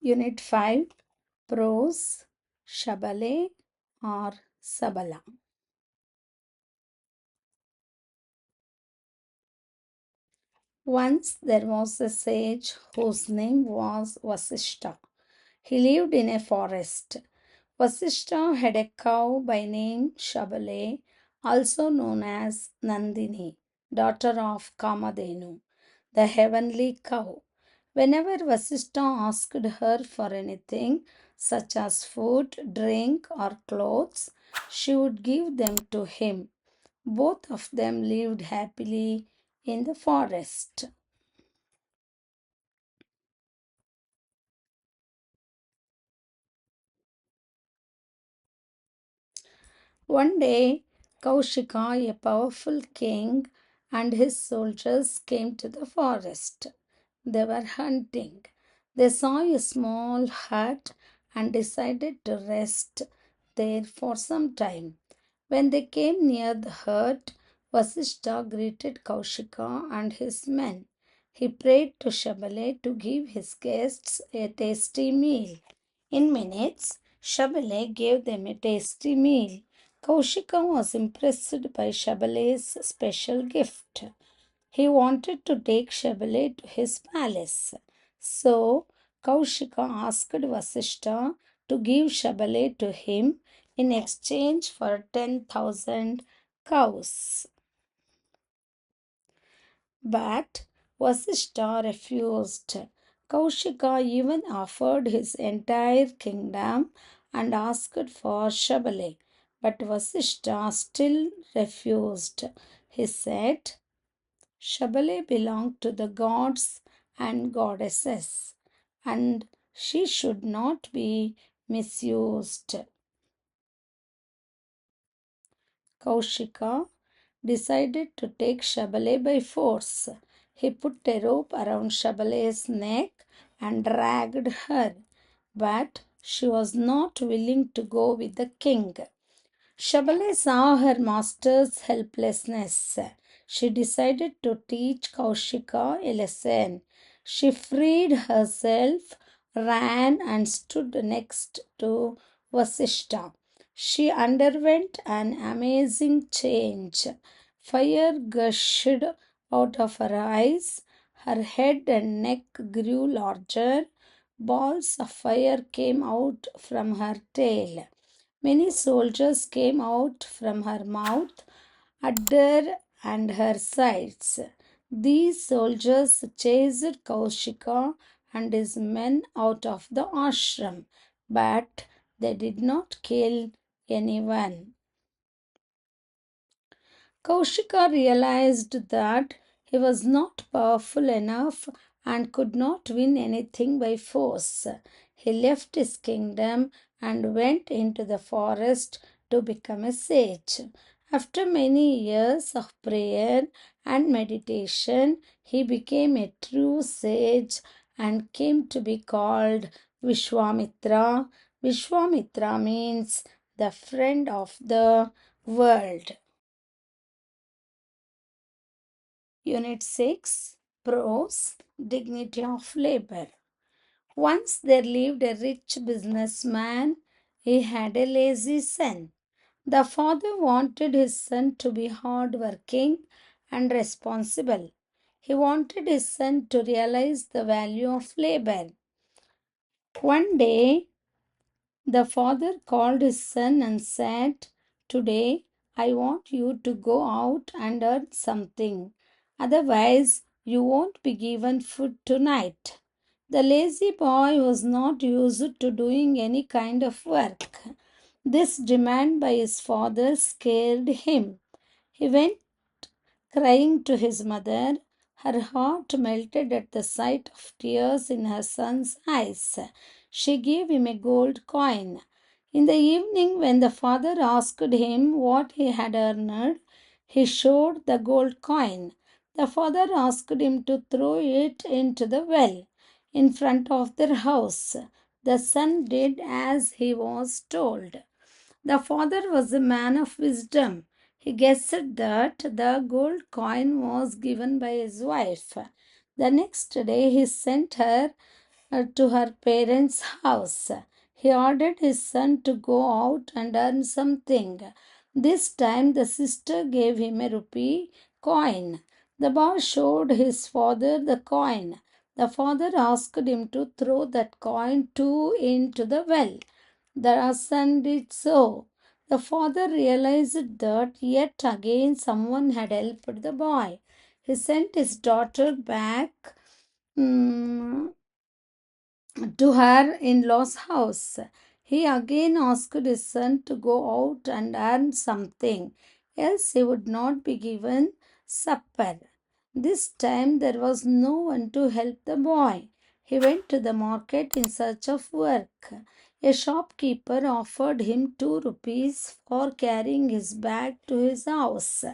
Unit 5, PROSE, SHABALE or SABALA. Once there was a sage whose name was Vasishta. He lived in a forest. Vasishta had a cow by name Shabale, also known as Nandini, daughter of Kamadhenu, the heavenly cow. Whenever Vasishta asked her for anything, such as food, drink, or clothes, she would give them to him. Both of them lived happily in the forest. One day, Kaushika, a powerful king, and his soldiers came to the forest. They were hunting. They saw a small hut and decided to rest there for some time. When they came near the hut, Vasishta greeted Kaushika and his men. He prayed to Shabale to give his guests a tasty meal. In minutes, Shabale gave them a tasty meal. Kaushika was impressed by Shabale's special gift. He wanted to take Shabale to his palace. So Kaushika asked Vasishta to give Shabale to him in exchange for 10,000 cows. But Vasishta refused. Kaushika even offered his entire kingdom and asked for Shabale. But Vasishta still refused. He said, Shabale belonged to the gods and goddesses, and she should not be misused. Kaushika decided to take Shabale by force. He put a rope around Shabale's neck and dragged her, but she was not willing to go with the king. Shabale saw her master's helplessness. She decided to teach Kaushika a lesson. She freed herself, ran, and stood next to Vasishta. She underwent an amazing change. Fire gushed out of her eyes. Her head and neck grew larger. Balls of fire came out from her tail. Many soldiers came out from her mouth, udder, and her sides. These soldiers chased Kaushika and his men out of the ashram, but they did not kill anyone. Kaushika realized that he was not powerful enough and could not win anything by force. He left his kingdom and went into the forest to become a sage. After many years of prayer and meditation, he became a true sage and came to be called Vishwamitra. Vishwamitra means the friend of the world. Unit 6, Prose, Dignity of Labor. Once there lived a rich businessman. He had a lazy son. The father wanted his son to be hardworking and responsible. He wanted his son to realize the value of labor. One day, the father called his son and said, Today I want you to go out and earn something. Otherwise, you won't be given food tonight. The lazy boy was not used to doing any kind of work. This demand by his father scared him. He went crying to his mother. Her heart melted at the sight of tears in her son's eyes. She gave him a gold coin. In the evening, when the father asked him what he had earned, he showed the gold coin. The father asked him to throw it into the well in front of their house. The son did as he was told. The father was a man of wisdom. He guessed that the gold coin was given by his wife. The next day he sent her to her parents' house. He ordered his son to go out and earn something. This time the sister gave him a rupee coin. The boy showed his father the coin. The father asked him to throw that coin too into the well. The son did so. The father realized that yet again someone had helped the boy. He sent his daughter back mm, to her in law's house. He again asked his son to go out and earn something, else he would not be given supper. This time there was no one to help the boy. He went to the market in search of work. A shopkeeper offered him 2 rupees for carrying his bag to his house.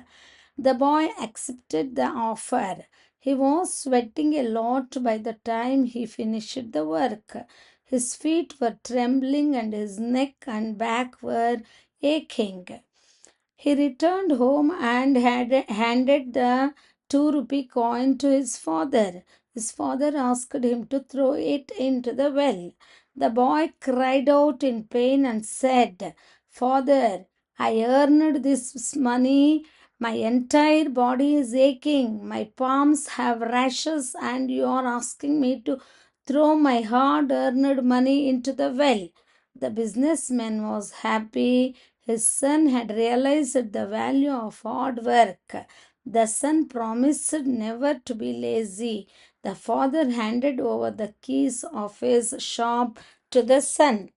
The boy accepted the offer. He was sweating a lot by the time he finished the work. His feet were trembling and his neck and back were aching. He returned home and had handed the 2 rupee coin to his father. His father asked him to throw it into the well. The boy cried out in pain and said, "Father, I earned this money. My entire body is aching. My palms have rashes, and you are asking me to throw my hard earned money into the well." The businessman was happy. His son had realized the value of hard work. The son promised never to be lazy. The father handed over the keys of his shop to the son.